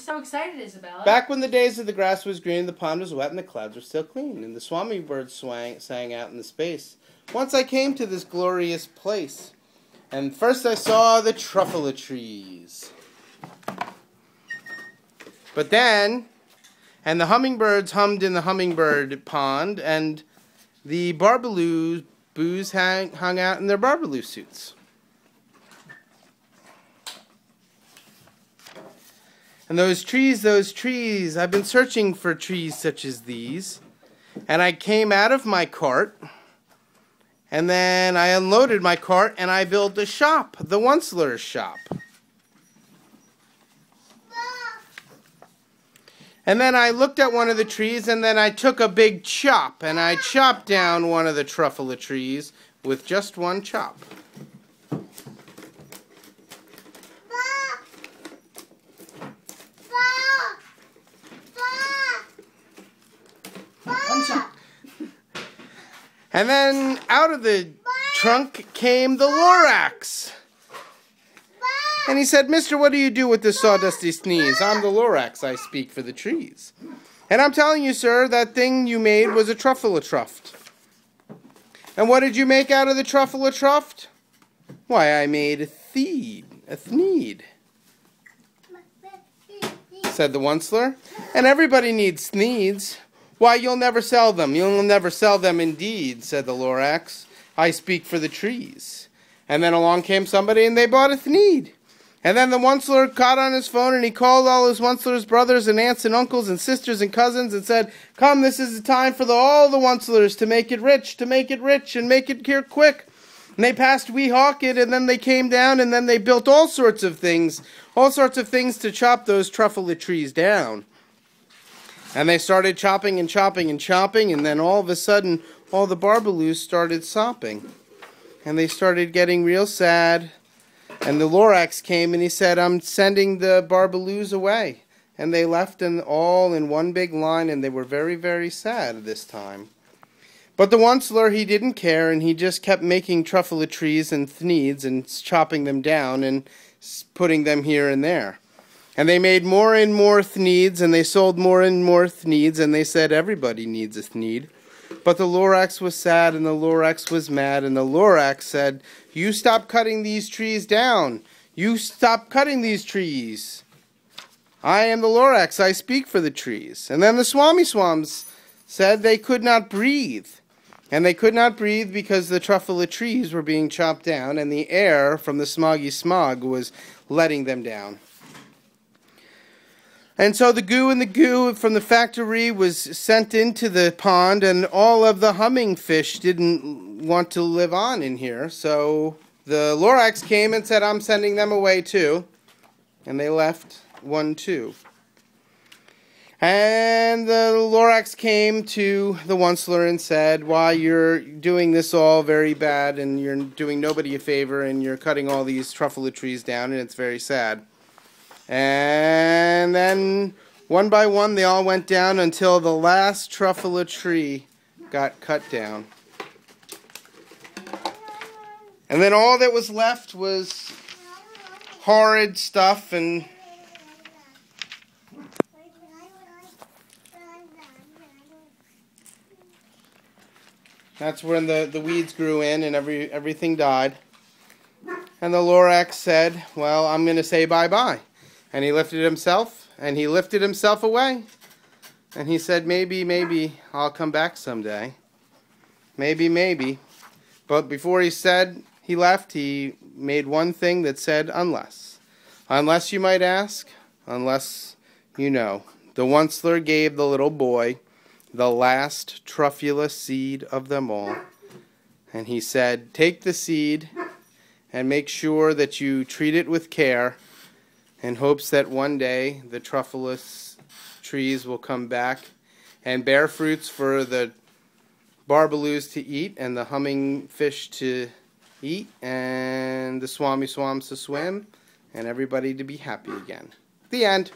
so excited, Isabella. Back when the days of the grass was green, the pond was wet, and the clouds were still clean, and the swami birds sang out in the space. Once I came to this glorious place, and first I saw the truffle trees. But then, and the hummingbirds hummed in the hummingbird pond, and the barbaloos hung out in their barbaloo suits. And those trees, I've been searching for trees such as these. And I came out of my cart, and then I unloaded my cart, and I built a shop, the Onceler's shop. And then I looked at one of the trees, and then I took a big chop, and I chopped down one of the truffle trees with just one chop. And then out of the trunk came the lorax. And he said, "Mister, what do you do with this sawdusty sneeze? I'm the lorax, I speak for the trees. And I'm telling you, sir, that thing you made was a truffle truft. And what did you make out of the truffle truft? Why, I made a thneed, said the Onceler. And everybody needs thneeds. Why, you'll never sell them. You'll never sell them indeed, said the lorax. I speak for the trees. And then along came somebody and they bought a thneed. And then the Onceler got on his phone and he called all his Onceler's brothers and aunts and uncles and sisters and cousins and said, "Come, this is the time for all the Oncelers to make it rich, and make it here quick." And they passed Weehawken, and then they came down, and then they built all sorts of things to chop those truffle trees down. And they started chopping and chopping and chopping, and then all of a sudden, all the barbaloos started sopping. And they started getting real sad. And the lorax came and he said, "I'm sending the barbaloos away." And they left all in one big line, and they were very, very sad this time. But the Onceler, he didn't care, and he just kept making truffle trees and thneeds and chopping them down and putting them here and there. And they made more and more thneeds, and they sold more and more thneeds, and they said everybody needs a thneed. But the lorax was sad, and the lorax was mad, and the lorax said, "You stop cutting these trees down. You stop cutting these trees. I am the lorax, I speak for the trees." And then the swams said they could not breathe. And they could not breathe because the truffle trees were being chopped down, and the air from the smoggy smog was letting them down. And so the goo from the factory was sent into the pond, and all of the humming fish didn't want to live on in here. So the lorax came and said, "I'm sending them away too." And they left one too. And the lorax came to the Onceler and said, "Why, you're doing this all very bad, and you're doing nobody a favor, and you're cutting all these truffle trees down, and it's very sad." And then, one by one, they all went down until the last truffle tree got cut down. And then all that was left was horrid stuff, and that's when the weeds grew in and everything died. And the lorax said, "Well, I'm going to say bye-bye." And he lifted himself away. And he said, maybe I'll come back someday. Maybe. But before he left, he made one thing that said, unless. Unless, you might ask, unless you know. The Onceler gave the little boy the last truffula seed of them all. And he said, "Take the seed and make sure that you treat it with care, in hopes that one day the truffulous trees will come back and bear fruits for the barbaloos to eat, and the humming fish to eat, and the swams to swim, and everybody to be happy again." The end.